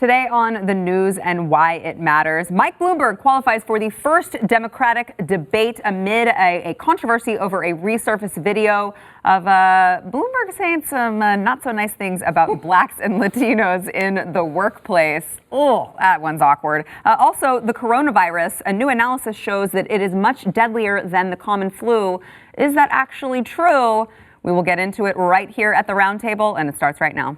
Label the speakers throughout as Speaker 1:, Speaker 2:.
Speaker 1: Today on the news and why it matters, Mike Bloomberg qualifies for the first Democratic debate amid a controversy over a resurfaced video of Bloomberg saying some not so nice things about blacks and Latinos in the workplace. Oh, that one's awkward. Also, the coronavirus, a new analysis shows that it is much deadlier than the common flu. Is that actually true? We will get into it right here at the roundtable, and it starts right now.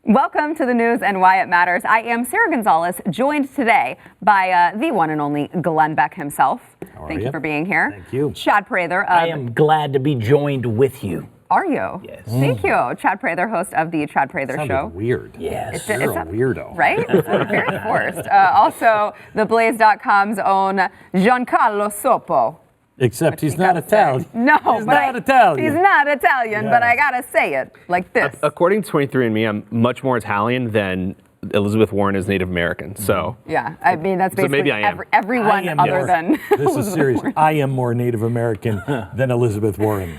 Speaker 1: Welcome to the news and why it matters. I am Sarah Gonzalez, joined today by the one and only Glenn Beck himself. Thank you for being here.
Speaker 2: Thank you.
Speaker 1: Chad Prather.
Speaker 3: I am glad to be joined with you.
Speaker 1: Are you?
Speaker 3: Yes.
Speaker 1: Thank you. Chad Prather, host of the Chad Prather Show.
Speaker 2: Weird.
Speaker 3: Yes.
Speaker 2: You're a weirdo.
Speaker 1: Right? It's very forced. Also, the Blaze.com's own Giancarlo Sopo.
Speaker 2: Except he's not Italian.
Speaker 1: No,
Speaker 2: he's not Italian.
Speaker 1: He's not Italian, but I gotta say it like this.
Speaker 4: According to 23andMe, I'm much more Italian than Elizabeth Warren is Native American. So
Speaker 1: yeah, I mean that's basically
Speaker 4: maybe I am.
Speaker 1: everyone other than
Speaker 2: This is serious. I am more Native American than Elizabeth Warren.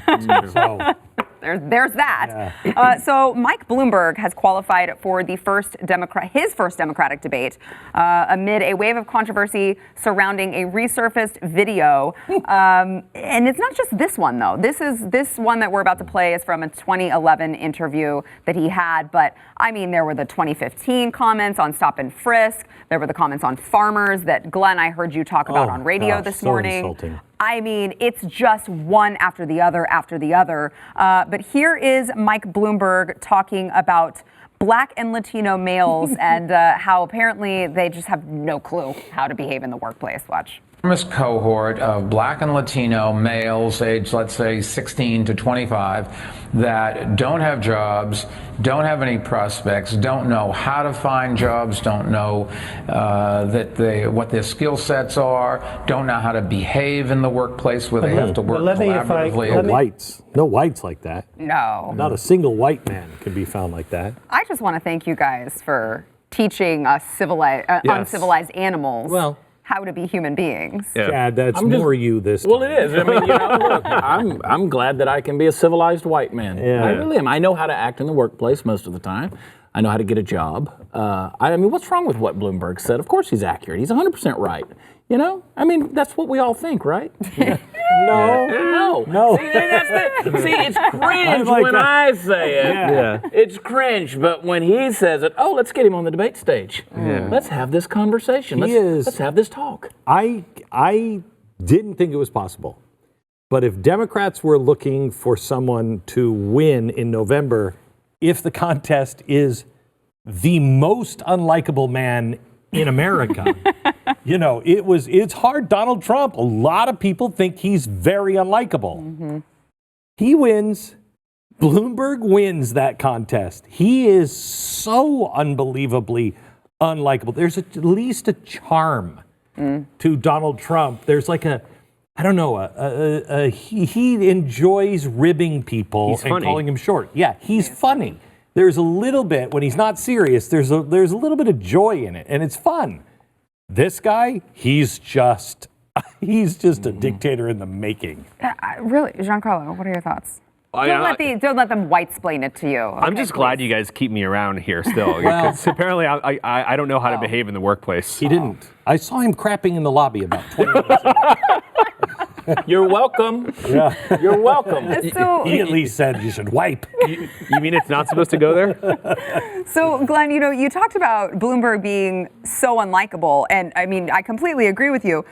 Speaker 2: So
Speaker 1: There's that. Yeah. So Mike Bloomberg has qualified for the his first Democratic debate amid a wave of controversy surrounding a resurfaced video. And it's not just this one, though. This one that we're about to play is from a 2011 interview that he had. But I mean, there were the 2015 comments on stop and frisk. There were the comments on farmers that, Glenn, I heard you talk about on radio this morning.
Speaker 2: Insulting.
Speaker 1: I mean, it's just one after the other after the other. But here is Mike Bloomberg talking about Black and Latino males and how apparently they just have no clue how to behave in the workplace. Watch.
Speaker 5: Enormous cohort of Black and Latino males aged, let's say, 16 to 25 that don't have jobs, don't have any prospects, don't know how to find jobs, don't know what their skill sets are, don't know how to behave in the workplace where they have to work collaboratively.
Speaker 2: No whites like that.
Speaker 1: No.
Speaker 2: Not a single white man can be found like that.
Speaker 1: I just want to thank you guys for teaching us uncivilized animals. How to be human beings.
Speaker 2: Yeah. Chad, that's more you this time.
Speaker 3: Well, it is. I mean, look, I'm glad that I can be a civilized white man. Yeah. I really am. I know how to act in the workplace most of the time. I know how to get a job. I mean, what's wrong with what Bloomberg said? Of course he's accurate. He's 100% right. You know? I mean, that's what we all think, right?
Speaker 2: No.
Speaker 3: See, it's cringe when I say it. Yeah. It's cringe, but when he says it, let's get him on the debate stage. Yeah. Let's have this conversation. Let's have this talk.
Speaker 2: I didn't think it was possible. But if Democrats were looking for someone to win in November, if the contest is the most unlikable man in America, it's hard. Donald Trump, a lot of people think he's very unlikable. Mm-hmm. He wins. Bloomberg wins that contest. He is so unbelievably unlikable. There's at least a charm to Donald Trump. There's like he enjoys ribbing people and calling him short. Yeah, he's funny. There's a little bit, when he's not serious, there's a little bit of joy in it, and it's fun. This guy, he's just a dictator in the making.
Speaker 1: Really, Giancarlo, what are your thoughts? Don't let them white-splain it to you. Okay,
Speaker 4: I'm just glad you guys keep me around here still. Because apparently I don't know how to behave in the workplace.
Speaker 2: He didn't. I saw him crapping in the lobby about 20 minutes ago.
Speaker 3: You're welcome. Yeah. You're welcome.
Speaker 1: So,
Speaker 2: he at least said you should wipe.
Speaker 4: You mean it's not supposed to go there?
Speaker 1: So, Glenn, you talked about Bloomberg being so unlikable, and I mean, I completely agree with you.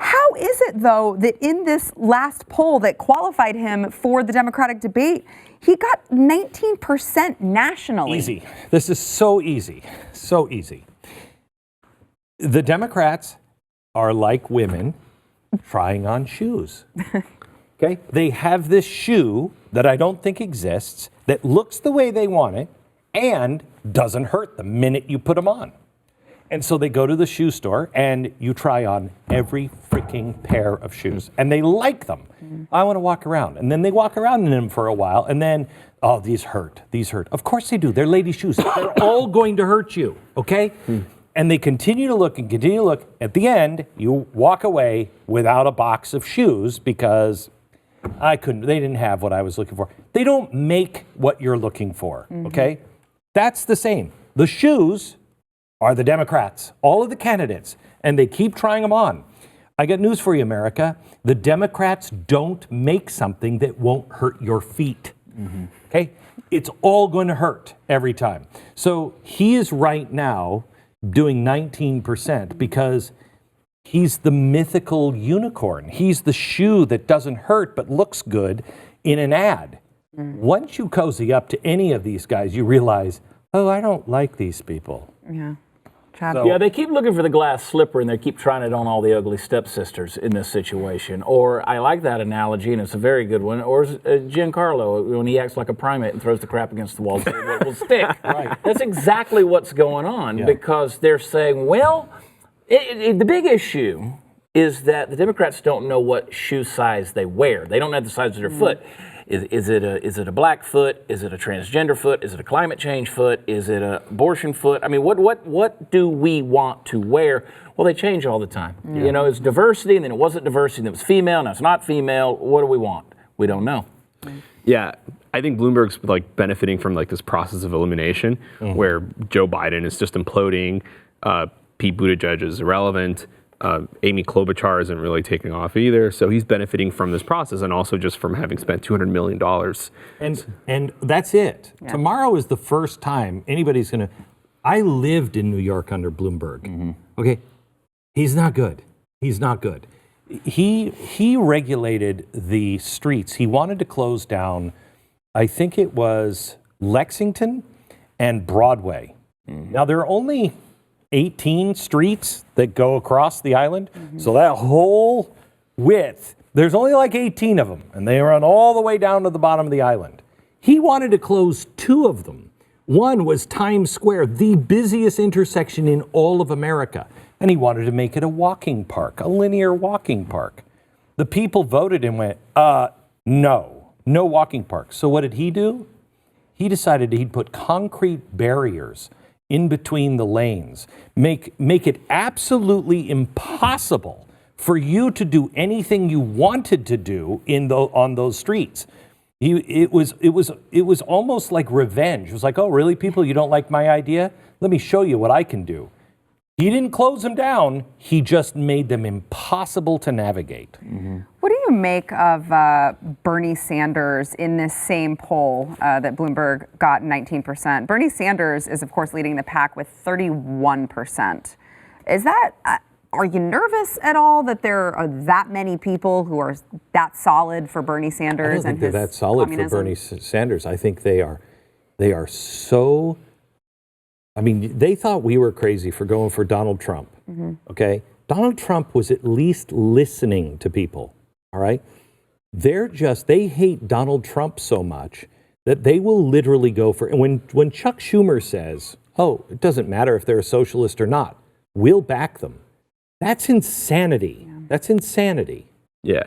Speaker 1: How is it, though, that in this last poll that qualified him for the Democratic debate, he got 19% nationally?
Speaker 2: Easy. This is so easy. So easy. The Democrats are like women trying on shoes. Okay? They have this shoe that I don't think exists, that looks the way they want it, and doesn't hurt the minute you put them on. And so they go to the shoe store and you try on every freaking pair of shoes. And they like them. I want to walk around. And then they walk around in them for a while and then, these hurt. Of course they do. They're lady shoes. They're all going to hurt you, okay? And they continue to look and continue to look. At the end, you walk away without a box of shoes because they didn't have what I was looking for. They don't make what you're looking for, okay? That's the same. The shoes are the Democrats, all of the candidates, and they keep trying them on. I got news for you, America. The Democrats don't make something that won't hurt your feet, okay? It's all going to hurt every time. So he is right now doing 19% because he's the mythical unicorn. He's the shoe that doesn't hurt but looks good in an ad. Once you cozy up to any of these guys, you realize, oh, I don't like these people.
Speaker 1: Yeah.
Speaker 3: Yeah, they keep looking for the glass slipper and they keep trying it on all the ugly stepsisters in this situation. Or I like that analogy, and it's a very good one. Or Giancarlo, when he acts like a primate and throws the crap against the wall, so it will stick. Right. That's exactly what's going on because they're saying, well, the big issue is that the Democrats don't know what shoe size they wear. They don't know the size of their foot. Is it a black foot? Is it a transgender foot? Is it a climate change foot? Is it an abortion foot? I mean, what do we want to wear? Well, they change all the time. You know, it's diversity, and then it wasn't diversity, and it was female, and it's not female. What do we want? We don't know.
Speaker 4: Yeah, I think Bloomberg's like benefiting from like this process of elimination, where Joe Biden is just imploding. Pete Buttigieg is irrelevant. Amy Klobuchar isn't really taking off either, so he's benefiting from this process and also just from having spent $200 million.
Speaker 2: And that's it. Yeah. Tomorrow is the first time anybody's going to... I lived in New York under Bloomberg. Okay, he's not good. He's not good. He regulated the streets. He wanted to close down, I think it was Lexington and Broadway. Now, there are only 18 streets that go across the island. So that whole width, there's only like 18 of them, and they run all the way down to the bottom of the island. He wanted to close 2 of them. One was Times Square, the busiest intersection in all of America, and he wanted to make it a walking park, a linear walking park. The people voted and went, no walking park. So what did he do? He decided he'd put concrete barriers in between the lanes, make it absolutely impossible for you to do anything you wanted to do on those streets. It was almost like revenge. It was like, oh, really, people, you don't like my idea? Let me show you what I can do. He didn't close them down. He just made them impossible to navigate.
Speaker 1: What do you make of Bernie Sanders in this same poll that Bloomberg got 19%? Bernie Sanders is, of course, leading the pack with 31%. Is that, are you nervous at all that there are that many people who are that solid for Bernie Sanders?
Speaker 2: I don't think they're that solid for Bernie Sanders. I think they are so... I mean, they thought we were crazy for going for Donald Trump, okay? Donald Trump was at least listening to people, all right? They hate Donald Trump so much that they will literally go for, and when Chuck Schumer says, oh, it doesn't matter if they're a socialist or not, we'll back them. That's insanity. That's insanity.
Speaker 4: Yeah,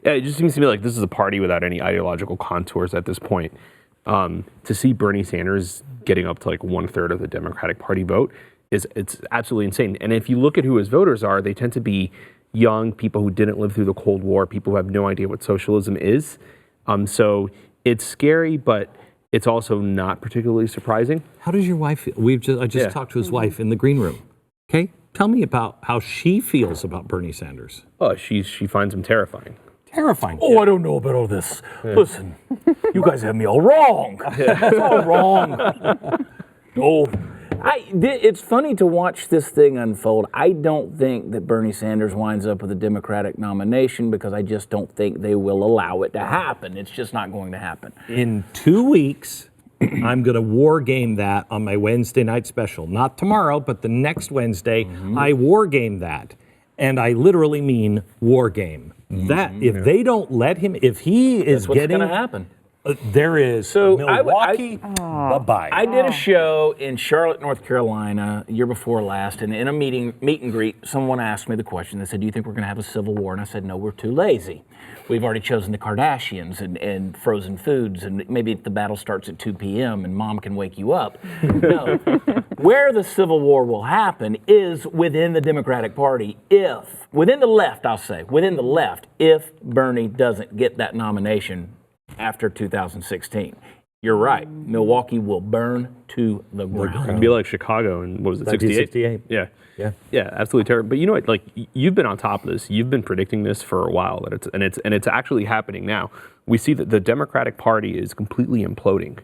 Speaker 4: it just seems to me like this is a party without any ideological contours at this point. To see Bernie Sanders getting up to like 1/3 of the Democratic Party vote it's absolutely insane. And if you look at who his voters are, they tend to be young people who didn't live through the Cold War, people who have no idea what socialism is. So it's scary, but it's also not particularly surprising.
Speaker 2: How does your wife feel? I just talked to his wife in the green room. Okay, tell me about how she feels about Bernie Sanders.
Speaker 4: Oh, she finds him terrifying.
Speaker 2: Terrifying.
Speaker 3: Oh, I don't know about all this. Listen, you guys have me all wrong. It's all wrong. No. It's funny to watch this thing unfold. I don't think that Bernie Sanders winds up with a Democratic nomination because I just don't think they will allow it to happen. It's just not going to happen.
Speaker 2: In 2 weeks, I'm going to war game that on my Wednesday night special. Not tomorrow, but the next Wednesday, I war game that. And I literally mean war game. That if they don't let him, if he is
Speaker 3: what's
Speaker 2: getting,
Speaker 3: going to happen.
Speaker 2: There is Milwaukee. Bye-bye.
Speaker 3: I did a show in Charlotte, North Carolina, year before last, and in a meet and greet, someone asked me the question. They said, "Do you think we're going to have a civil war?" And I said, "No, we're too lazy. We've already chosen the Kardashians and frozen foods, and maybe the battle starts at 2 p.m. and Mom can wake you up." No, Where the civil war will happen is within the Democratic Party within the left, if Bernie doesn't get that nomination after 2016. You're right. Milwaukee will burn to the ground.
Speaker 4: It'd be like Chicago in, what was it, 68? Yeah. Yeah, absolutely terrible. But you know what? Like, you've been on top of this. You've been predicting this for a while, and it's actually happening now. We see that the Democratic Party is completely imploding,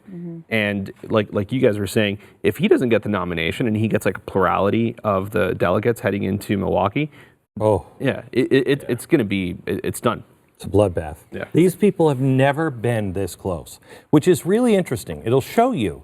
Speaker 4: and like you guys were saying, if he doesn't get the nomination and he gets like a plurality of the delegates heading into Milwaukee, it's going to be it's done.
Speaker 2: It's a bloodbath.
Speaker 4: Yeah.
Speaker 2: These people have never been this close, which is really interesting. It'll show you.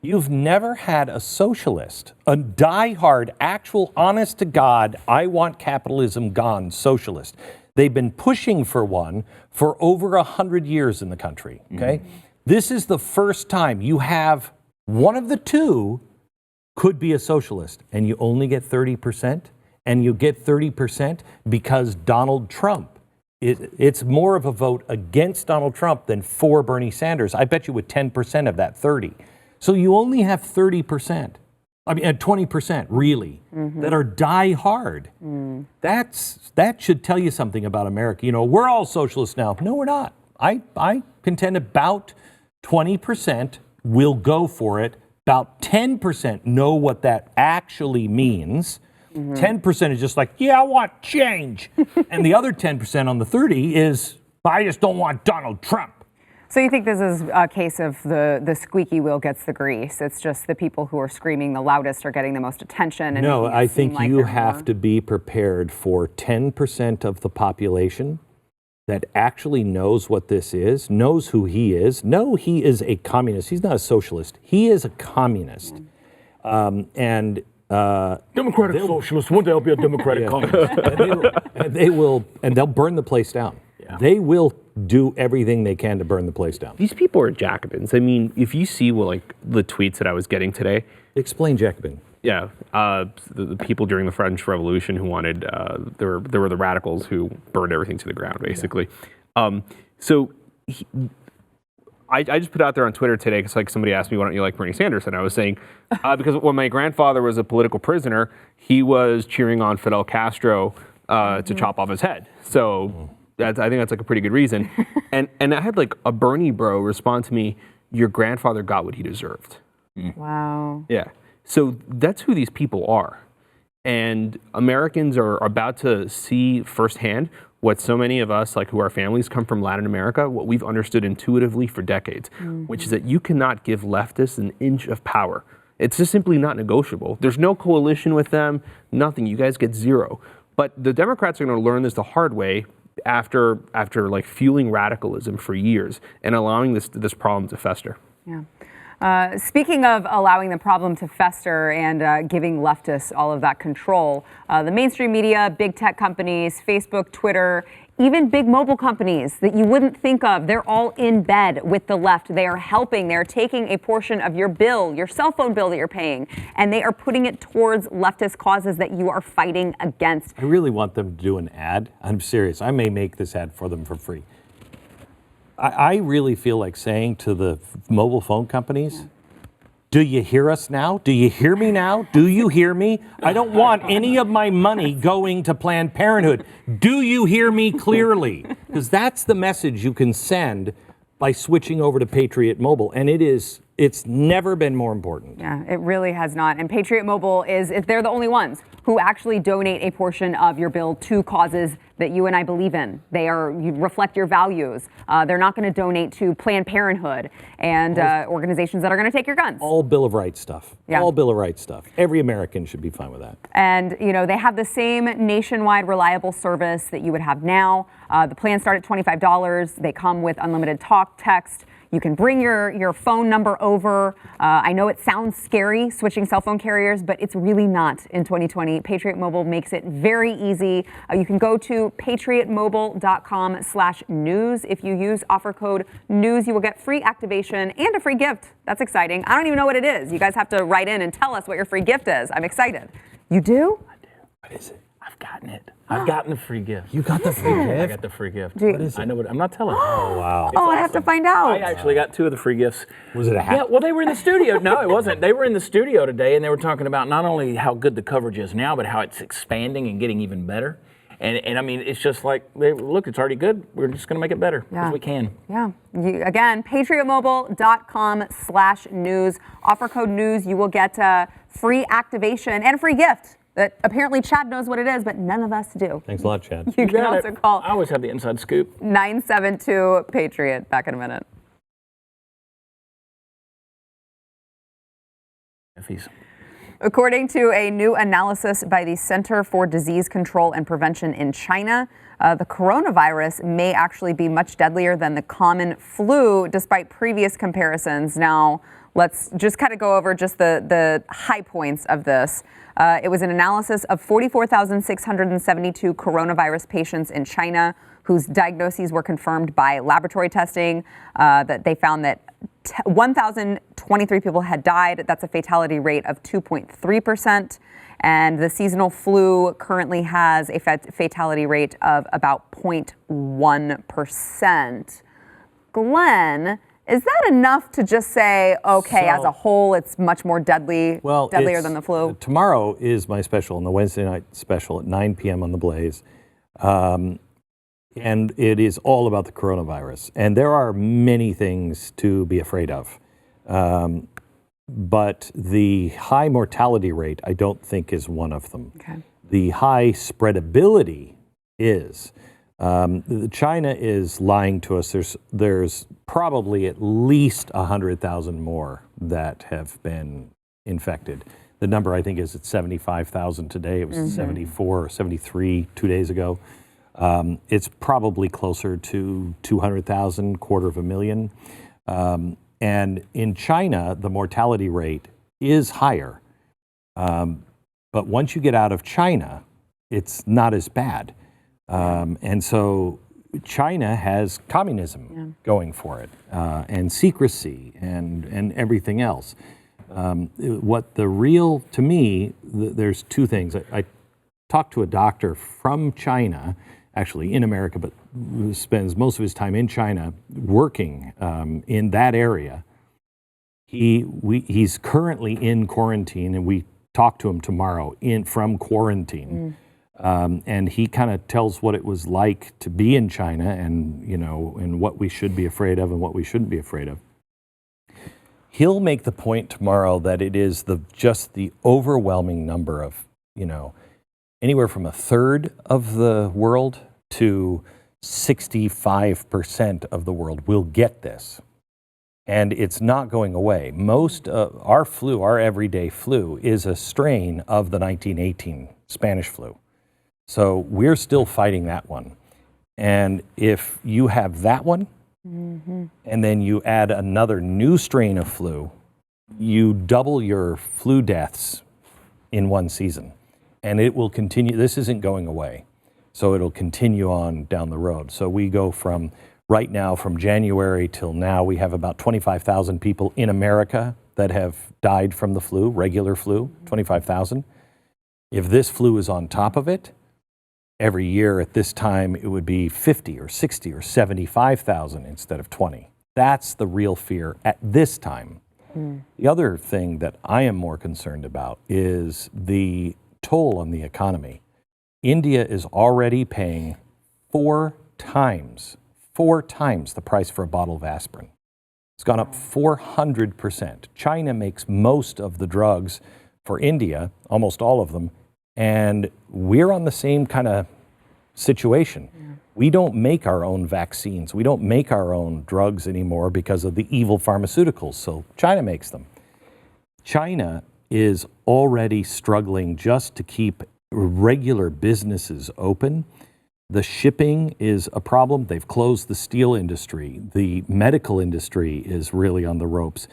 Speaker 2: You've never had a socialist, a diehard, actual, honest to God, I want capitalism gone socialist. They've been pushing for one for over 100 years in the country, okay? This is the first time you have one of the two could be a socialist, and you only get 30%, and you get 30% because Donald Trump. It's more of a vote against Donald Trump than for Bernie Sanders. I bet you with 10% of that 30. So you only have 30%, 20% really, that are die hard. That should tell you something about America. You know, we're all socialists now. No, we're not. I contend about 20% will go for it. About 10% know what that actually means. 10% is just like, yeah, I want change. And the other 10% on the 30 is, I just don't want Donald Trump.
Speaker 1: So you think this is a case of the squeaky wheel gets the grease? It's just the people who are screaming the loudest are getting the most attention? And
Speaker 2: no, I think you have to be prepared for 10% of the population that actually knows what this is, knows who he is. No, he is a communist. He's not a socialist. He is a communist. Democratic
Speaker 3: socialist. One day I'll be a Democratic communist.
Speaker 2: and they'll burn the place down. Yeah. They will do everything they can to burn the place down.
Speaker 4: These people are Jacobins. I mean, if you see the tweets that I was getting today.
Speaker 2: Explain Jacobin.
Speaker 4: Yeah, the people during the French Revolution who wanted, there were the radicals who burned everything to the ground, basically. Yeah. I just put out there on Twitter today, because like somebody asked me, why don't you like Bernie Sanders? And I was saying, because when my grandfather was a political prisoner, he was cheering on Fidel Castro to chop off his head. So I think that's like a pretty good reason. and I had like a Bernie bro respond to me, your grandfather got what he deserved.
Speaker 1: Wow.
Speaker 4: Yeah. So that's who these people are. And Americans are about to see firsthand what so many of us, like who our families come from Latin America, what we've understood intuitively for decades, which is that you cannot give leftists an inch of power. It's just simply not negotiable. There's no coalition with them, nothing. You guys get zero. But the Democrats are going to learn this the hard way after like fueling radicalism for years and allowing this problem to fester.
Speaker 1: Yeah. Speaking of allowing the problem to fester and giving leftists all of that control, the mainstream media, big tech companies, Facebook, Twitter, even big mobile companies that you wouldn't think of, they're all in bed with the left. They are helping. They're taking a portion of your bill, your cell phone bill that you're paying, and they are putting it towards leftist causes that you are fighting against.
Speaker 2: I really want them to do an ad. I'm serious. I may make this ad for them for free. I really feel like saying to the mobile phone companies, do you hear us now? Do you hear me now? Do you hear me? I don't want any of my money going to Planned Parenthood. Do you hear me clearly? Because that's the message you can send by switching over to Patriot Mobile. And it's never been more important.
Speaker 1: Yeah, it really has not. And Patriot Mobile they're the only ones who actually donate a portion of your bill to causes that you and I believe in. You reflect your values. They're not going to donate to Planned Parenthood and organizations that are going to take your guns.
Speaker 2: All Bill of Rights stuff. Yeah. All Bill of Rights stuff. Every American should be fine with that.
Speaker 1: And, they have the same nationwide reliable service that you would have now. The plans start at $25. They come with unlimited talk, text. You can bring your phone number over. I know it sounds scary switching cell phone carriers, but it's really not in 2020. Patriot Mobile makes it very easy. You can go to patriotmobile.com/news. If you use offer code NEWS, you will get free activation and a free gift. That's exciting. I don't even know what it is. You guys have to write in and tell us what your free gift is. I'm excited. You do?
Speaker 3: I do. What is it? I've gotten it. I've gotten the free gift.
Speaker 2: You got the free
Speaker 3: I
Speaker 2: gift?
Speaker 3: got the free gift.
Speaker 1: What
Speaker 2: is
Speaker 3: I know what I'm not telling you.
Speaker 2: Oh, wow.
Speaker 1: Oh, I have to find out.
Speaker 3: I actually got 2 of the free gifts.
Speaker 2: Was it a hat?
Speaker 3: Yeah, well, they were in the studio. No, it wasn't. They were in the studio today, and they were talking about not only how good the coverage is now, but how it's expanding and getting even better. And I mean, it's just like, look, it's already good. We're just going to make it better as we can.
Speaker 1: Yeah. Again, patriotmobile.com/news. Offer code news. You will get free activation and a free gift that apparently Chad knows what it is, but none of us do.
Speaker 2: Thanks a lot, Chad.
Speaker 1: You can also call
Speaker 3: I always have the inside scoop.
Speaker 1: 972-PATRIOT. Back in a minute. According to a new analysis by the Center for Disease Control and Prevention in China, the coronavirus may actually be much deadlier than the common flu, despite previous comparisons. Now, let's just kind of go over just the high points of this. It was an analysis of 44,672 coronavirus patients in China whose diagnoses were confirmed by laboratory testing. That they found that 1,023 people had died. That's a fatality rate of 2.3%. And the seasonal flu currently has a fatality rate of about 0.1%. Glenn, is that enough to just say, okay, as a whole, it's much more deadlier than the flu?
Speaker 2: Tomorrow is my special, on the Wednesday night special at 9 p.m. on the Blaze. And it is all about the coronavirus. And there are many things to be afraid of. But the high mortality rate, I don't think, is one of them.
Speaker 1: Okay.
Speaker 2: The high spreadability is. China is lying to us. There's probably at least 100,000 more that have been infected. The number, I think, is at 75,000 today. It was 74 or 73 2 days ago. It's probably closer to 200,000, 250,000. And in China, the mortality rate is higher. But once you get out of China, it's not as bad. And so China has communism going for it, and secrecy and everything else. To me, there's 2 things. I talked to a doctor from China, actually in America, but who spends most of his time in China working in that area. He's currently in quarantine, and we talk to him tomorrow from quarantine. And he kind of tells what it was like to be in China, and what we should be afraid of and what we shouldn't be afraid of. He'll make the point tomorrow that it is just the overwhelming number of, anywhere from 1/3 of the world to 65% of the world will get this. And it's not going away. Most of our flu, our everyday flu, is a strain of the 1918 Spanish flu. So we're still fighting that one. And if you have that one, and then you add another new strain of flu, you double your flu deaths in one season. And it will continue. This isn't going away. So it'll continue on down the road. So we go from right now, from January till now, we have about 25,000 people in America that have died from the flu, regular flu, 25,000. If this flu is on top of it, every year at this time, it would be 50 or 60 or 75,000 instead of 20. That's the real fear at this time. The other thing that I am more concerned about is the toll on the economy. India is already paying 4 times the price for a bottle of aspirin. It's gone up 400%. China makes most of the drugs for India, almost all of them, and we're on the same kind of situation. We don't make our own vaccines. We don't make our own drugs anymore because of the evil pharmaceuticals, so China makes them. China is already struggling just to keep regular businesses open. The shipping is a problem. They've closed the steel industry. The medical industry is really on the ropes.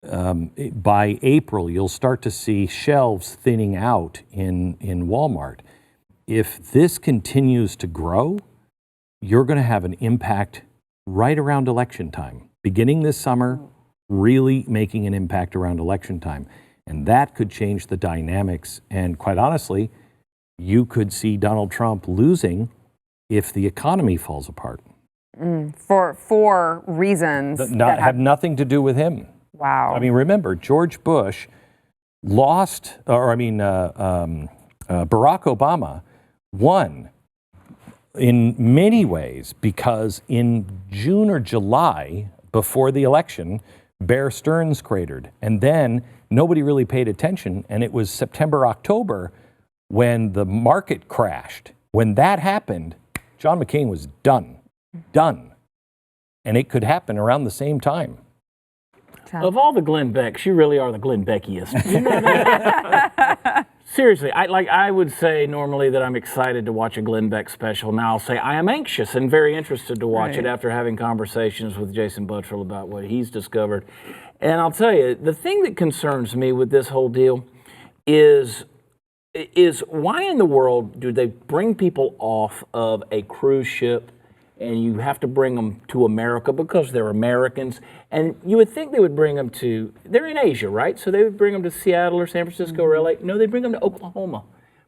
Speaker 2: By April, you'll start to see shelves thinning out in Walmart. If this continues to grow, you're going to have an impact right around election time. Beginning this summer, really making an impact around election time. And that could change the dynamics. And quite honestly, you could see Donald Trump losing if the economy falls apart.
Speaker 1: For reasons that
Speaker 2: have nothing to do with him.
Speaker 1: Wow.
Speaker 2: I mean, remember, George Bush lost, Barack Obama won in many ways because in June or July, before the election, Bear Stearns cratered. And then nobody really paid attention. And it was September, October when the market crashed. When that happened, John McCain was done. And it could happen around the same time.
Speaker 3: Of all the Glenn Becks, you really are the Glenn Beckiest. You know that? Seriously, I would say normally that I'm excited to watch a Glenn Beck special. Now I'll say I am anxious and very interested to watch it after having conversations with Jason Buttrill about what he's discovered. And I'll tell you, the thing that concerns me with this whole deal is why in the world do they bring people off of a cruise ship and you have to bring them to America because they're Americans? And you would think they would bring them they're in Asia, right? So they would bring them to Seattle or San Francisco or LA. No, they bring them to Oklahoma.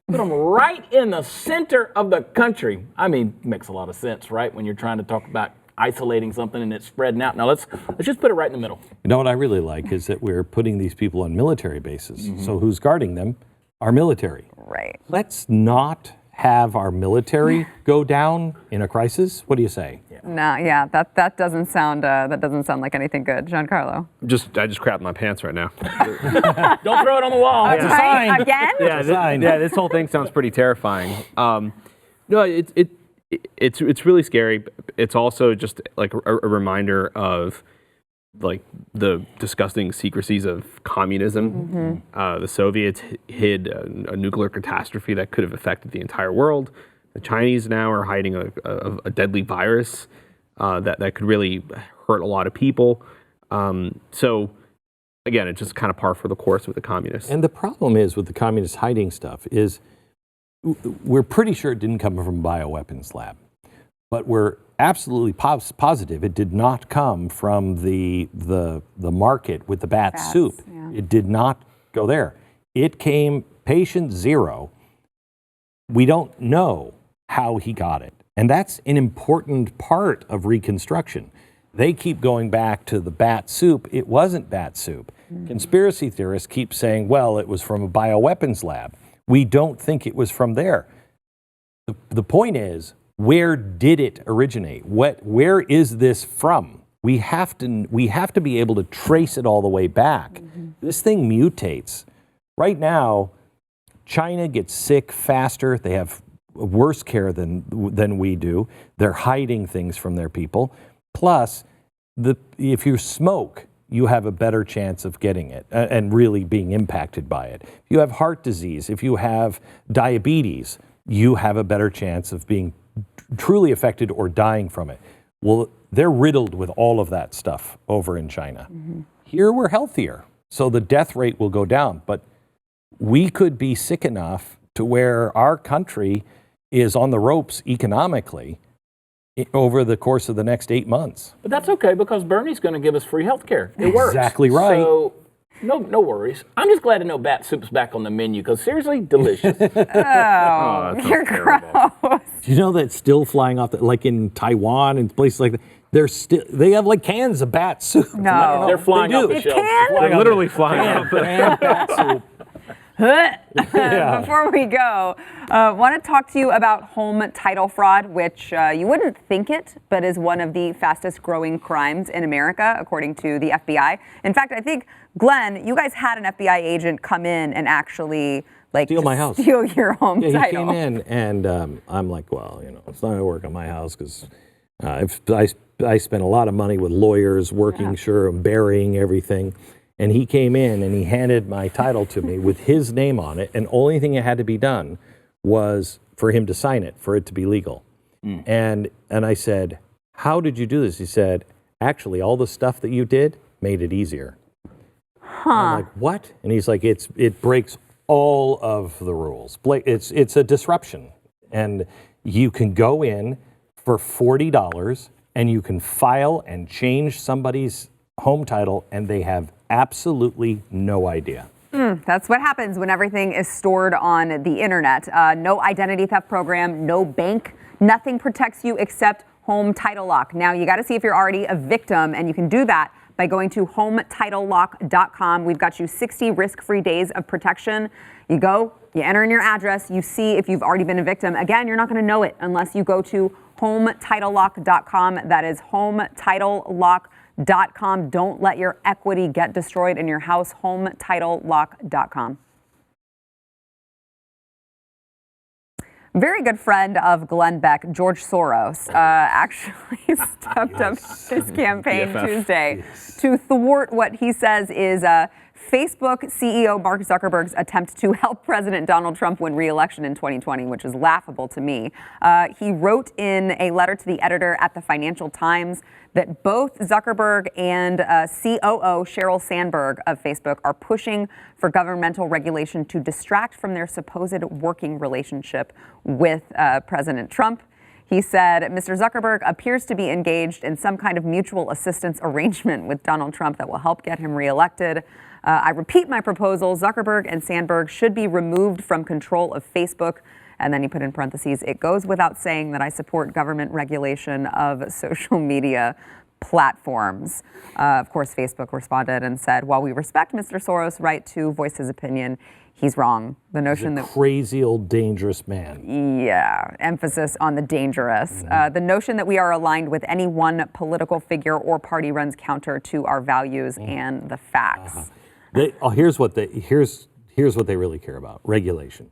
Speaker 3: Put them right in the center of the country. I mean, makes a lot of sense, right? When you're trying to talk about isolating something and it's spreading out. Now let's just put it right in the middle.
Speaker 2: You know what I really like is that we're putting these people on military bases. So who's guarding them? Our military.
Speaker 1: Right.
Speaker 2: Let's not have our military go down in a crisis. What do you say?
Speaker 1: No, yeah, that doesn't sound like anything good, Giancarlo.
Speaker 4: I just crapped my pants right now.
Speaker 3: Don't throw it on the wall.
Speaker 1: It's a sign. Again?
Speaker 4: This whole thing sounds pretty terrifying. No, it's really scary. It's also just like a reminder of like the disgusting secrecies of communism. The Soviets hid a nuclear catastrophe that could have affected the entire world. The Chinese now are hiding a deadly virus that could really hurt a lot of people. So again, it's just kind of par for the course with the communists.
Speaker 2: And the problem is with the communists hiding stuff is we're pretty sure it didn't come from a bioweapons lab, but we're absolutely positive it did not come from the market with the bat soup.
Speaker 1: Yeah.
Speaker 2: It did not go there. It came patient zero. We don't know how he got it. And that's an important part of Reconstruction. They keep going back to the bat soup. It wasn't bat soup. Conspiracy theorists keep saying, well, it was from a bioweapons lab. We don't think it was from there. The point is, where did it originate? Where is this from? We have to be able to trace it all the way back. This thing mutates. Right now, China gets sick faster. They have worse care than we do. They're hiding things from their people. Plus, if you smoke, you have a better chance of getting it and really being impacted by it. If you have heart disease, if you have diabetes, you have a better chance of being truly affected or dying from it. Well, they're riddled with all of that stuff over in China. Here we're healthier, so the death rate will go down. But we could be sick enough to where our country is on the ropes economically over the course of the next 8 months.
Speaker 3: But that's okay because Bernie's going to give us free health care. It works.
Speaker 2: Exactly right.
Speaker 3: So no worries. I'm just glad to know bat soup's back on the menu because seriously, delicious.
Speaker 1: You're gross.
Speaker 2: Do you know that it's still flying off, like in Taiwan and places like that? They have like cans of bat soup.
Speaker 1: No.
Speaker 3: They're flying
Speaker 2: They
Speaker 3: off
Speaker 2: do.
Speaker 3: the shelves.
Speaker 1: Can?
Speaker 4: They're literally flying out.
Speaker 2: Can bat soup.
Speaker 1: Before we go, want to talk to you about home title fraud, which you wouldn't think it, but is one of the fastest growing crimes in America, according to the FBI. In fact, I think, Glenn, you guys had an FBI agent come in and actually
Speaker 2: Steal my house.
Speaker 1: Steal your home
Speaker 2: Yeah,
Speaker 1: title.
Speaker 2: he came in and I'm like, well, it's not going to work on my house because I spent a lot of money with lawyers working, burying everything. And he came in and he handed my title to me with his name on it. And only thing that had to be done was for him to sign it, for it to be legal. And I said, how did you do this? He said, actually, all the stuff that you did made it easier. I'm like, what? And he's like, it breaks all of the rules. It's a disruption. And you can go in for $40 and you can file and change somebody's home title and they have absolutely no idea.
Speaker 1: That's what happens when everything is stored on the internet. No identity theft program, no bank, nothing protects you except Home Title Lock. Now, you got to see if you're already a victim, and you can do that by going to HomeTitleLock.com. We've got you 60 risk-free days of protection. You go, you enter in your address, you see if you've already been a victim. Again, you're not going to know it unless you go to HomeTitleLock.com. That is HomeTitleLock.com. Don't let your equity get destroyed in your house. HomeTitleLock.com. Very good friend of Glenn Beck, George Soros, actually stepped up his campaign Tuesday to thwart what he says is Facebook CEO Mark Zuckerberg's attempt to help President Donald Trump win re-election in 2020, which is laughable to me. He wrote in a letter to the editor at the Financial Times that both Zuckerberg and COO Sheryl Sandberg of Facebook are pushing for governmental regulation to distract from their supposed working relationship with President Trump. He said Mr. Zuckerberg appears to be engaged in some kind of mutual assistance arrangement with Donald Trump that will help get him reelected. I repeat my proposal. Zuckerberg and Sandberg should be removed from control of Facebook. And then he put in parentheses, it goes without saying that I support government regulation of social media platforms. Of course, Facebook responded and said, while we respect Mr. Soros' right to voice his opinion, he's wrong. The notion that
Speaker 2: crazy old dangerous man.
Speaker 1: Yeah, emphasis on the dangerous. The notion that we are aligned with any one political figure or party runs counter to our values and the facts.
Speaker 2: Here's what they really care about: regulation.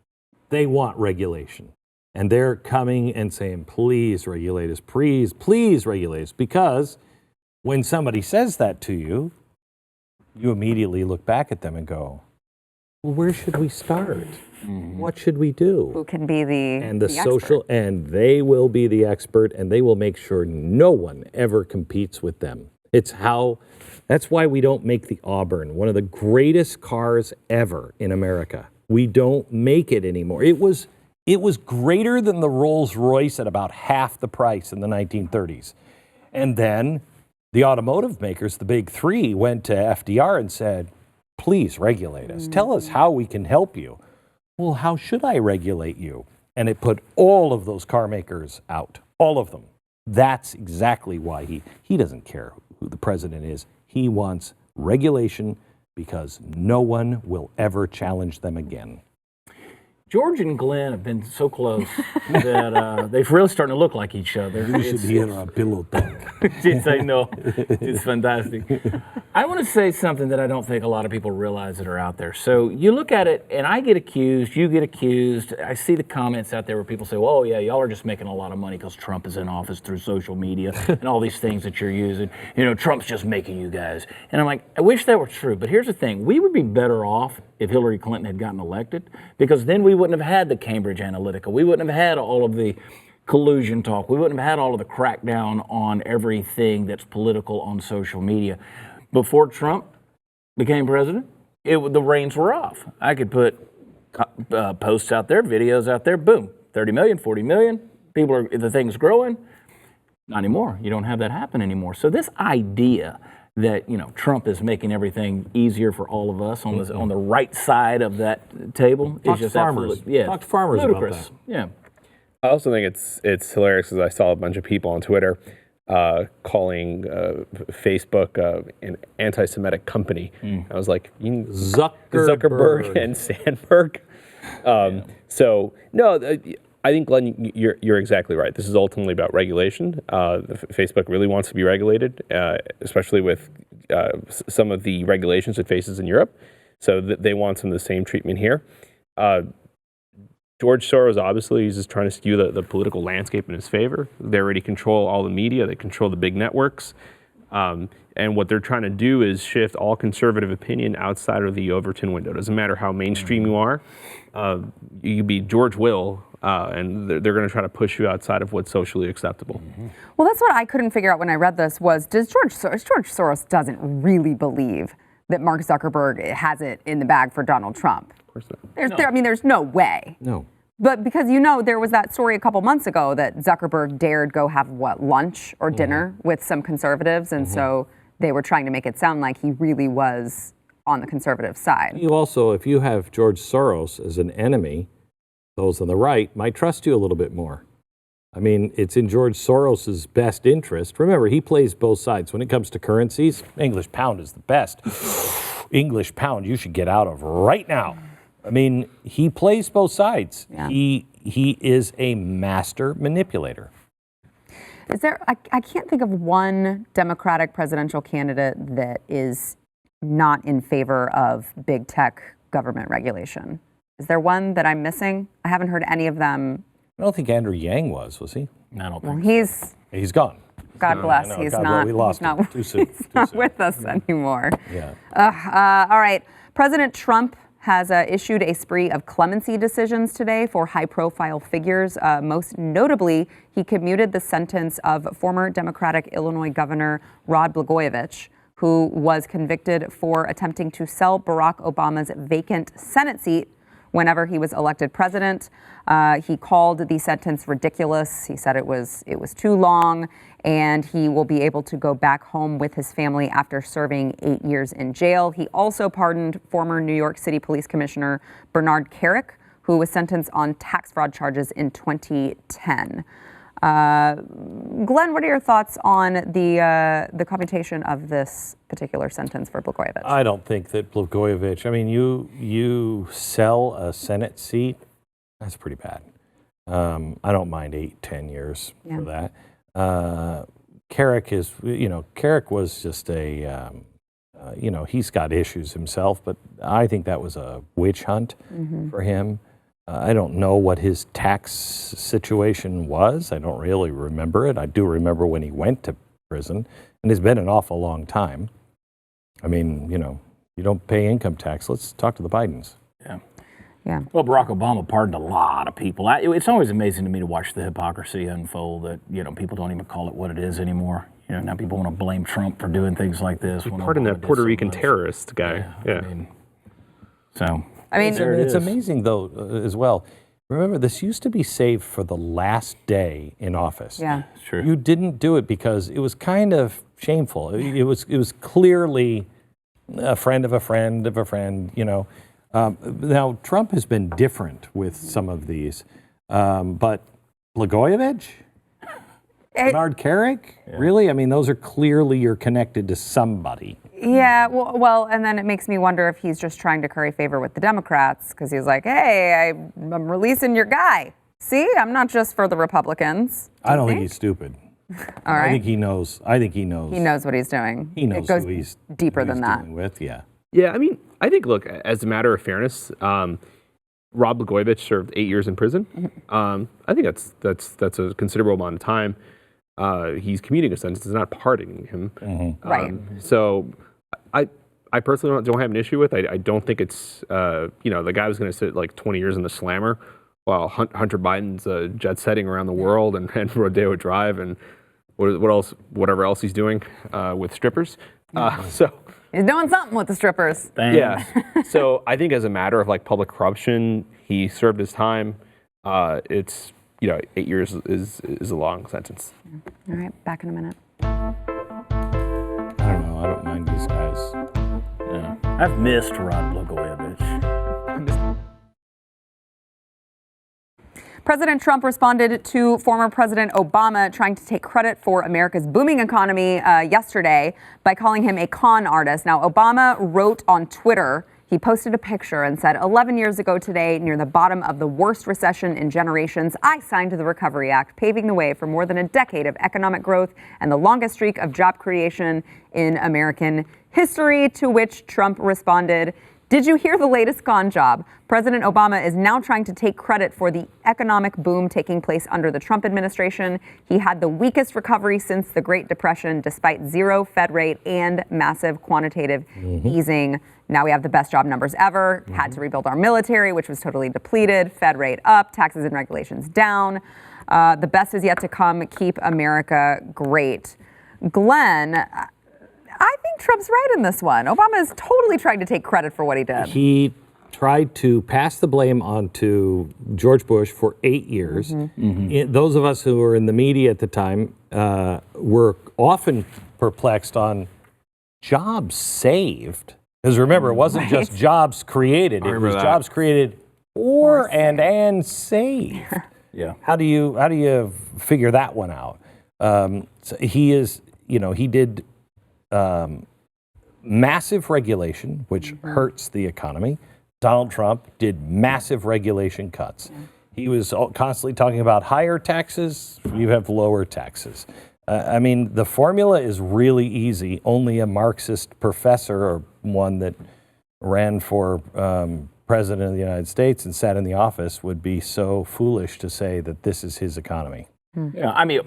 Speaker 2: They want regulation, and they're coming and saying, "Please regulate us, please regulate us," because when somebody says that to you, you immediately look back at them and go, well, where should we start? What should we do?
Speaker 1: Who can be the
Speaker 2: social
Speaker 1: expert?
Speaker 2: And they will be the expert, and they will make sure no one ever competes with them. That's why we don't make the Auburn, one of the greatest cars ever in America. We don't make it anymore. It was greater than the Rolls Royce at about half the price in the 1930s. And then the automotive makers, the big three, went to FDR and said, please regulate us. Tell us how we can help you. Well, how should I regulate you? And it put all of those car makers out, all of them. That's exactly why he doesn't care who the president is. He wants regulation because no one will ever challenge them again.
Speaker 3: George and Glenn have been so close that they're really starting to look like each other.
Speaker 2: We should hear our pillow talk.
Speaker 3: Yes, I know. It's fantastic. I want to say something that I don't think a lot of people realize that are out there. So you look at it, and I get accused, you get accused. I see the comments out there where people say, well, oh, yeah, y'all are just making a lot of money because Trump is in office through social media and all these things that you're using. You know, Trump's just making you guys. And I'm like, I wish that were true. But here's the thing. We would be better off if Hillary Clinton had gotten elected, because then we wouldn't have had the Cambridge Analytica. We wouldn't have had all of the collusion talk. We wouldn't have had all of the crackdown on everything that's political on social media. Before Trump became president, the reins were off. I could put posts out there, videos out there, boom, 30 million, 40 million. The thing's growing. Not anymore. You don't have that happen anymore. So this idea that, you know, Trump is making everything easier for all of us on the right side of that table is just absolutely,
Speaker 2: Talk to farmers
Speaker 3: ludicrous.
Speaker 2: about that.
Speaker 3: Yeah.
Speaker 6: I also think it's hilarious because I saw a bunch of people on Twitter calling Facebook an anti-Semitic company. I was like, Zuckerberg and Sandberg. So no, I think, Glenn, you're exactly right. This is ultimately about regulation. Facebook really wants to be regulated, especially with some of the regulations it faces in Europe. So they want some of the same treatment here. George Soros, obviously, is just trying to skew the political landscape in his favor. They already control all the media. They control the big networks. And what they're trying to do is shift all conservative opinion outside of the Overton window. It doesn't matter how mainstream you are. You could be George Will, and they're going to try to push you outside of what's socially acceptable.
Speaker 1: Well, that's what I couldn't figure out when I read this was, George Soros doesn't really believe that Mark Zuckerberg has it in the bag for Donald Trump.
Speaker 6: Of course not.
Speaker 1: There's no way.
Speaker 2: No.
Speaker 1: But because, you know, there was that story a couple months ago that Zuckerberg dared go have, lunch or dinner with some conservatives. And so they were trying to make it sound like he really was on the conservative side.
Speaker 2: You also, if you have George Soros as an enemy, those on the right might trust you a little bit more. I mean, it's in George Soros's best interest. Remember, he plays both sides. When it comes to currencies, English pound is the best. English pound you should get out of right now. I mean, he plays both sides.
Speaker 1: Yeah.
Speaker 2: He is a master manipulator.
Speaker 1: Is there, I can't think of one Democratic presidential candidate that is not in favor of big tech government regulation. Is there one that I'm missing? I haven't heard any of them.
Speaker 2: I don't think Andrew Yang was he?
Speaker 3: I don't
Speaker 1: Well,
Speaker 3: think
Speaker 1: he's
Speaker 2: gone.
Speaker 1: God bless.
Speaker 2: I know,
Speaker 1: He's
Speaker 2: God,
Speaker 1: not.
Speaker 2: well, we lost
Speaker 1: he's not,
Speaker 2: him. Too soon.
Speaker 1: He's
Speaker 2: Too
Speaker 1: not
Speaker 2: soon.
Speaker 1: with us anymore.
Speaker 2: Yeah.
Speaker 1: All right. President Trump has issued a spree of clemency decisions today for high-profile figures. Most notably, he commuted the sentence of former Democratic Illinois Governor Rod Blagojevich, who was convicted for attempting to sell Barack Obama's vacant Senate seat whenever he was elected president. He called the sentence ridiculous. He said it was too long, and he will be able to go back home with his family after serving 8 years in jail. He also pardoned former New York City Police Commissioner Bernard Kerik, who was sentenced on tax fraud charges in 2010. Glenn, what are your thoughts on the commutation of this particular sentence for Blagojevich?
Speaker 2: I don't think that Blagojevich, I mean, you sell a Senate seat, that's pretty bad. I don't mind 8-10 years for that. Kerik is, Kerik was just he's got issues himself, but I think that was a witch hunt for him. I don't know what his tax situation was. I don't really remember it. I do remember when he went to prison, and it's been an awful long time. I mean, you don't pay income tax. Let's talk to the Bidens.
Speaker 1: Yeah.
Speaker 3: Well, Barack Obama pardoned a lot of people. It's always amazing to me to watch the hypocrisy unfold that, people don't even call it what it is anymore. Now people want to blame Trump for doing things like this.
Speaker 6: Pardon that Puerto Rican terrorist guy. Yeah.
Speaker 1: I mean,
Speaker 2: it's amazing, though, as well. Remember, this used to be saved for the last day in office.
Speaker 1: Yeah.
Speaker 3: True.
Speaker 2: You didn't do it because it was kind of shameful. It was clearly a friend of a friend of a friend, Now, Trump has been different with some of these, but Blagojevich? Bernard Kerik? Really? I mean, those are clearly you're connected to somebody.
Speaker 1: Yeah, well, and then it makes me wonder if he's just trying to curry favor with the Democrats because he's like, hey, I'm releasing your guy. See, I'm not just for the Republicans.
Speaker 2: I don't think he's stupid.
Speaker 1: All right.
Speaker 2: I think he knows.
Speaker 1: He knows what he's doing.
Speaker 2: He knows
Speaker 1: it goes
Speaker 2: who he's
Speaker 1: deeper than that.
Speaker 2: With, yeah.
Speaker 6: Yeah, I mean, I think, look, as a matter of fairness, Rod Blagojevich served 8 years in prison. I think that's a considerable amount of time. He's commuting a sentence, it's not pardoning him.
Speaker 1: Right.
Speaker 6: So I personally don't have an issue with it. I don't think it's, the guy was going to sit like 20 years in the slammer while Hunter Biden's jet setting around the world and Rodeo Drive and whatever else he's doing with strippers. So
Speaker 1: he's doing something with the strippers.
Speaker 6: Yeah. So I think as a matter of like public corruption, he served his time. It's 8 years is a long sentence.
Speaker 1: All right, back in a minute.
Speaker 2: I don't know. I don't mind these guys.
Speaker 3: Yeah. I've missed Rod Blagojevich.
Speaker 1: President Trump responded to former President Obama trying to take credit for America's booming economy yesterday by calling him a con artist. Now, Obama wrote on Twitter, he posted a picture and said, 11 years ago today, near the bottom of the worst recession in generations, I signed the Recovery Act, paving the way for more than a decade of economic growth and the longest streak of job creation in American history, to which Trump responded, did you hear the latest con job? President Obama is now trying to take credit for the economic boom taking place under the Trump administration. He had the weakest recovery since the Great Depression, despite zero Fed rate and massive quantitative easing. Now we have the best job numbers ever, had to rebuild our military, which was totally depleted, Fed rate up, taxes and regulations down. The best is yet to come. Keep America great. Glenn, I think Trump's right in this one. Obama is totally trying to take credit for what he did.
Speaker 2: He tried to pass the blame onto George Bush for 8 years. Those of us who were in the media at the time were often perplexed on jobs saved. Because remember, it wasn't just jobs created; it was jobs created and saved.
Speaker 3: Yeah.
Speaker 2: How do you figure that one out? So he did massive regulation, which hurts the economy. Donald Trump did massive regulation cuts. He was constantly talking about higher taxes. You have lower taxes. I mean, the formula is really easy. Only a Marxist professor or one that ran for president of the United States and sat in the office would be so foolish to say that this is his economy.
Speaker 3: Yeah, I mean,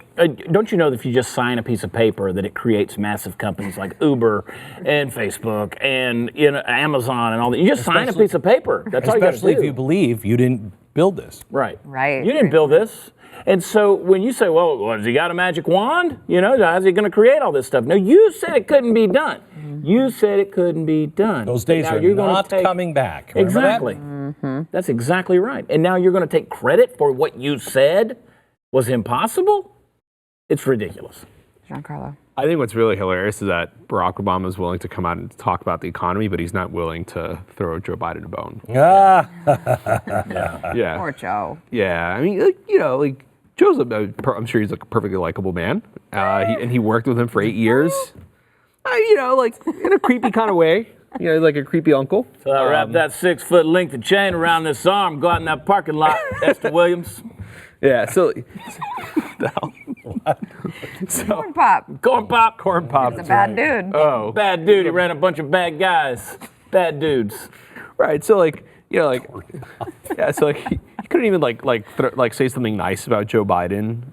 Speaker 3: don't you know that if you just sign a piece of paper that it creates massive companies like Uber and Facebook and Amazon and all that? You just sign a piece of paper. That's all you got to do.
Speaker 2: Especially if you believe you didn't build this.
Speaker 3: Right.
Speaker 1: Right.
Speaker 3: You didn't build this. And so when you say, well, has he got a magic wand? How's he going to create all this stuff? No, you said it couldn't be done. You said it couldn't be done.
Speaker 2: Those days are not coming back. Remember
Speaker 3: Exactly.
Speaker 2: that?
Speaker 3: That's exactly right. And now you're going to take credit for what you said was impossible? It's ridiculous.
Speaker 1: Giancarlo.
Speaker 6: I think what's really hilarious is that Barack Obama is willing to come out and talk about the economy, but he's not willing to throw Joe Biden a bone. Yeah.
Speaker 1: Poor Joe.
Speaker 6: Yeah. I mean, Joe's I'm sure he's a perfectly likable man. He worked with him for 8 years. In a creepy kind of way. Like a creepy uncle.
Speaker 3: So I wrap that 6-foot length of chain around this arm, go out in that parking lot, Esther Williams.
Speaker 6: Yeah, so
Speaker 1: Corn Pop.
Speaker 3: Corn Pop.
Speaker 6: Corn Pop.
Speaker 1: He's a bad dude.
Speaker 6: Oh,
Speaker 3: Bad dude. He ran a bunch of bad guys. Bad dudes.
Speaker 6: right. So yeah. So he couldn't even say something nice about Joe Biden.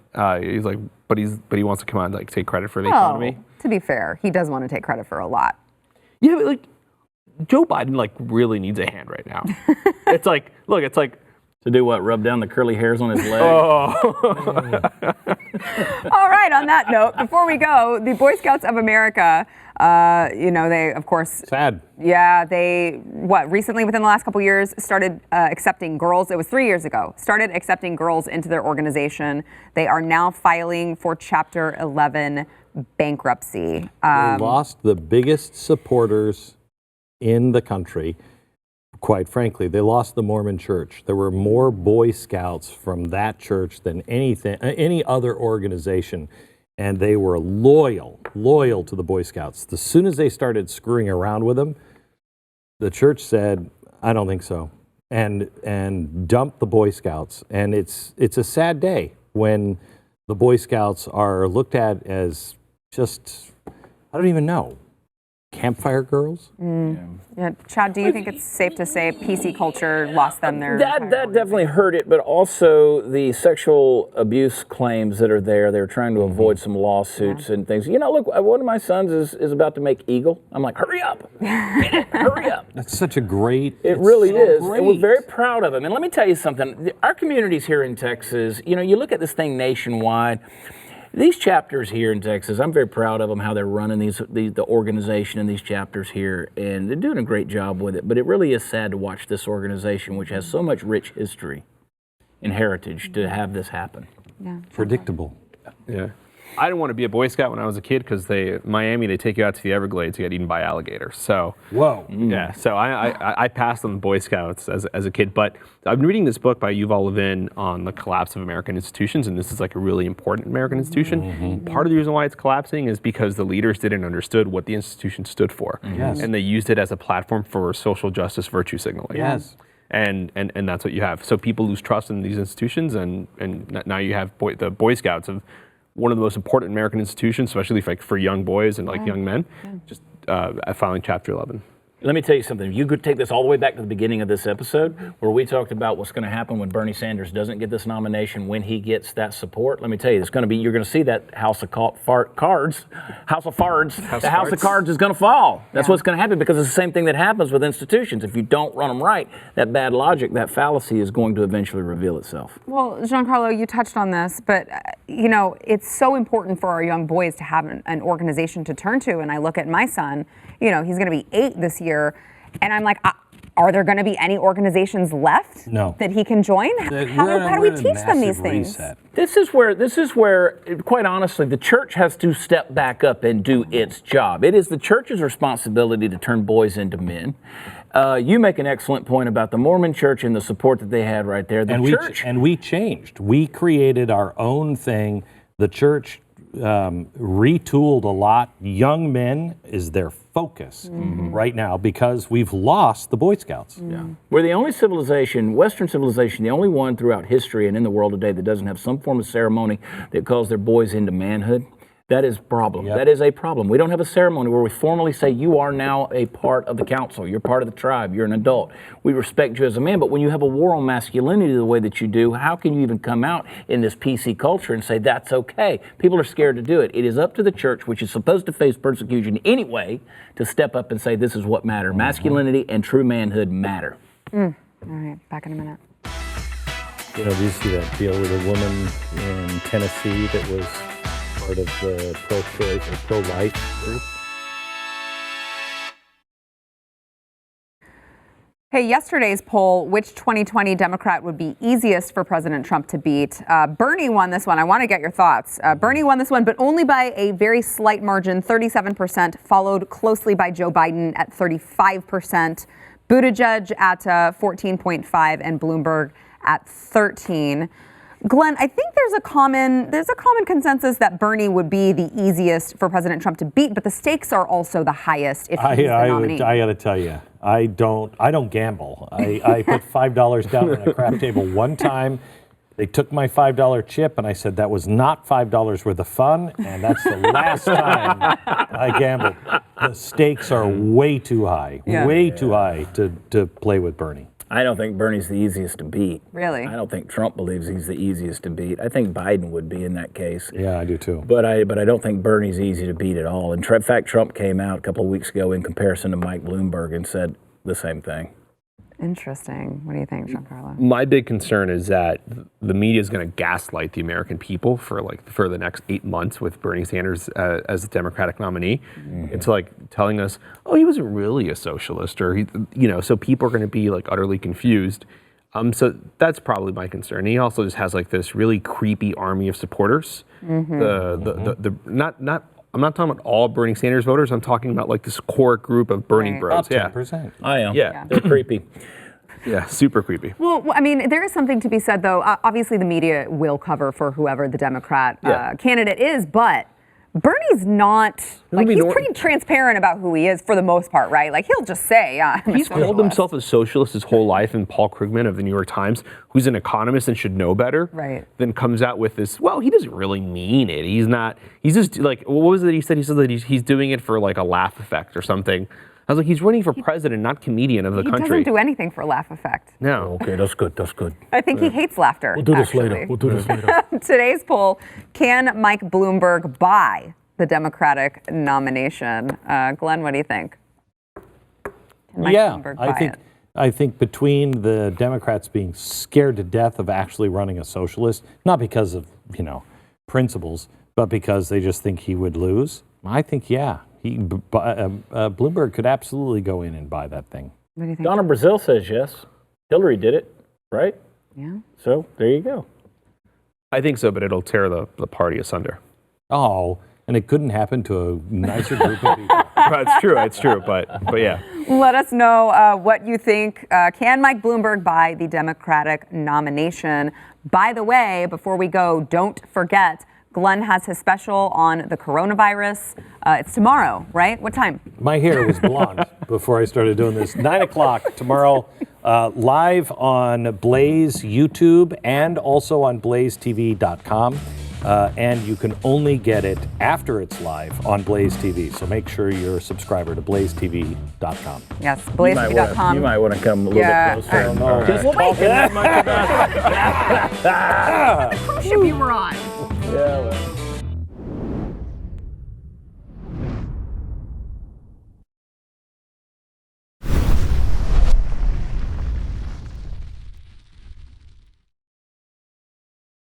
Speaker 6: He's like, but he wants to come out and take credit for the economy.
Speaker 1: To be fair, he does want to take credit for a lot.
Speaker 6: Yeah, but Joe Biden really needs a hand right now. It's like, look, it's like.
Speaker 3: To do what? Rub down the curly hairs on his leg?
Speaker 1: All right, on that note, before we go, the Boy Scouts of America, they, of course...
Speaker 2: Sad.
Speaker 1: Yeah, they, recently, within the last couple years, started accepting girls. It was 3 years ago. Started accepting girls into their organization. They are now filing for Chapter 11 bankruptcy.
Speaker 2: They lost the biggest supporters in the country. Quite frankly, they lost the Mormon Church. There were more Boy Scouts from that church than any other organization, and they were loyal to the Boy Scouts. As soon as they started screwing around with them, the church said, "I don't think so," and dumped the Boy Scouts. And it's a sad day when the Boy Scouts are looked at as just, I don't even know, campfire girls.
Speaker 1: Yeah. Chad, do you think it's safe to say PC culture lost them their...
Speaker 3: That definitely hurt it, but also the sexual abuse claims that are there. They're trying to avoid some lawsuits and things. Look, one of my sons is about to make Eagle. I'm like, hurry up. Get it, hurry up.
Speaker 2: That's such a great...
Speaker 3: It really is. And we're very proud of him. And let me tell you something. Our communities here in Texas, you look at this thing nationwide. These chapters here in Texas, I'm very proud of them, how they're running the organization and these chapters here, and they're doing a great job with it. But it really is sad to watch this organization, which has so much rich history and heritage, to have this happen.
Speaker 1: Yeah.
Speaker 2: Predictable.
Speaker 6: Yeah. I didn't want to be a Boy Scout when I was a kid because Miami, they take you out to the Everglades to get eaten by alligators. So
Speaker 2: Whoa.
Speaker 6: Yeah, so I passed on the Boy Scouts as a kid, but I've been reading this book by Yuval Levin on the collapse of American institutions, and this is a really important American institution. Part of the reason why it's collapsing is because the leaders didn't understood what the institution stood for, and they used it as a platform for social justice virtue signaling.
Speaker 2: Yes.
Speaker 6: And that's what you have. So people lose trust in these institutions, and now you have the Boy Scouts of one of the most important American institutions, especially for young boys and young men, just filing Chapter 11.
Speaker 3: Let me tell you something. You could take this all the way back to the beginning of this episode, where we talked about what's going to happen when Bernie Sanders doesn't get this nomination, when he gets that support. Let me tell you, you're going to see that House of Cards, the House of Cards is going to fall. That's what's going to happen, because it's the same thing that happens with institutions. If you don't run them right, that bad logic, that fallacy is going to eventually reveal itself.
Speaker 1: Well, Giancarlo, you touched on this, but it's so important for our young boys to have an organization to turn to. And I look at my son, he's going to be 8 this year, and I'm like, Are there going to be any organizations left that he can join? How do we teach them these things?
Speaker 3: This is where, quite honestly, the church has to step back up and do its job. It is the church's responsibility to turn boys into men. You make an excellent point about the Mormon church and the support that they had right there.
Speaker 2: We changed. We created our own thing. The church retooled a lot. Young men is their focus right now because we've lost the Boy Scouts.
Speaker 3: Yeah. We're the only civilization, Western civilization, the only one throughout history and in the world today that doesn't have some form of ceremony that calls their boys into manhood. That is a problem. That is a problem. We don't have a ceremony where we formally say you are now a part of the council. You're part of the tribe. You're an adult. We respect you as a man. But when you have a war on masculinity the way that you do, how can you even come out in this PC culture and say that's okay? People are scared to do it. It is up to the church, which is supposed to face persecution anyway, to step up and say this is what matters. Masculinity and true manhood matter.
Speaker 1: All right, back in a minute.
Speaker 2: You know, do you see that deal with a woman in Tennessee that was part of the pro-choice or pro-life group?
Speaker 1: Hey, yesterday's poll, which 2020 Democrat would be easiest for President Trump to beat? Bernie won this one. I want to get your thoughts. Bernie won this one, but only by a very slight margin, 37%, followed closely by Joe Biden at 35%, Buttigieg at 14.5%, and Bloomberg at 13%. Glenn, I think there's a common consensus that Bernie would be the easiest for President Trump to beat, but the stakes are also the highest if he's the nominee.
Speaker 2: I got to tell you, I don't gamble. I put $5 down on a crap table one time. They took my $5 chip, and I said that was not $5 worth of fun, and that's the last time I gambled. The stakes are way too high, too high to play with Bernie.
Speaker 3: I don't think Bernie's the easiest to beat.
Speaker 1: Really?
Speaker 3: I don't think Trump believes he's the easiest to beat. I think Biden would be in that case.
Speaker 2: Yeah, I do too.
Speaker 3: But I don't think Bernie's easy to beat at all. In fact, Trump came out a couple of weeks ago in comparison to Mike Bloomberg and said the same thing.
Speaker 1: Interesting. What do you think, Giancarlo?
Speaker 6: My big concern is that the media is going to gaslight the American people for the next 8 months with Bernie Sanders as the Democratic nominee. It's like telling us, oh, he wasn't really a socialist, or so people are going to be like utterly confused. So that's probably my concern. He also just has like this really creepy army of supporters. I'm not talking about all Bernie Sanders voters. I'm talking about like this core group of Bernie bros.
Speaker 2: Up 10%.
Speaker 3: I am.
Speaker 6: Yeah.
Speaker 3: They're creepy.
Speaker 6: Yeah, super creepy.
Speaker 1: Well, I mean, there is something to be said, though. Obviously, the media will cover for whoever the Democrat candidate is, but Bernie's not, he's pretty transparent about who he is for the most part, right? Like, he'll just say,
Speaker 6: he's called himself a socialist his whole life, and Paul Krugman of the New York Times, who's an economist and should know better, then comes out with this, well, he doesn't really mean it. He's just like, what was it he said? He said that he's doing it for like a laugh effect or something. I was like, he's running for president, not comedian of the country.
Speaker 1: He doesn't do anything for laugh effect.
Speaker 6: No.
Speaker 3: Okay, that's good. That's good.
Speaker 1: I think he hates laughter.
Speaker 3: We'll do this later.
Speaker 1: Today's poll, can Mike Bloomberg buy the Democratic nomination? Glenn, what do you think? Can Mike Bloomberg buy it?
Speaker 2: I think between the Democrats being scared to death of actually running a socialist, not because of, principles, but because they just think he would lose, I think, Bloomberg could absolutely go in and buy that thing.
Speaker 1: What do you think?
Speaker 3: Donna Brazile says yes. Hillary did it, right?
Speaker 1: Yeah.
Speaker 3: So there you go.
Speaker 6: I think so, but it'll tear the party asunder.
Speaker 2: Oh, and it couldn't happen to a nicer group of people.
Speaker 6: It's true, but yeah.
Speaker 1: Let us know what you think. Can Mike Bloomberg buy the Democratic nomination? By the way, before we go, don't forget, Glenn has his special on the coronavirus. It's tomorrow, right? What time?
Speaker 2: My hair was blonde before I started doing this. 9 o'clock tomorrow, live on Blaze YouTube and also on BlazeTV.com. And you can only get it after it's live on Blaze TV. So make sure you're a subscriber to BlazeTV.com.
Speaker 1: Yes, BlazeTV.com.
Speaker 3: You might want to come a little bit closer.
Speaker 2: I don't know.
Speaker 3: Just talking that much about
Speaker 1: Cruise ship you were on.
Speaker 3: Yeah, well.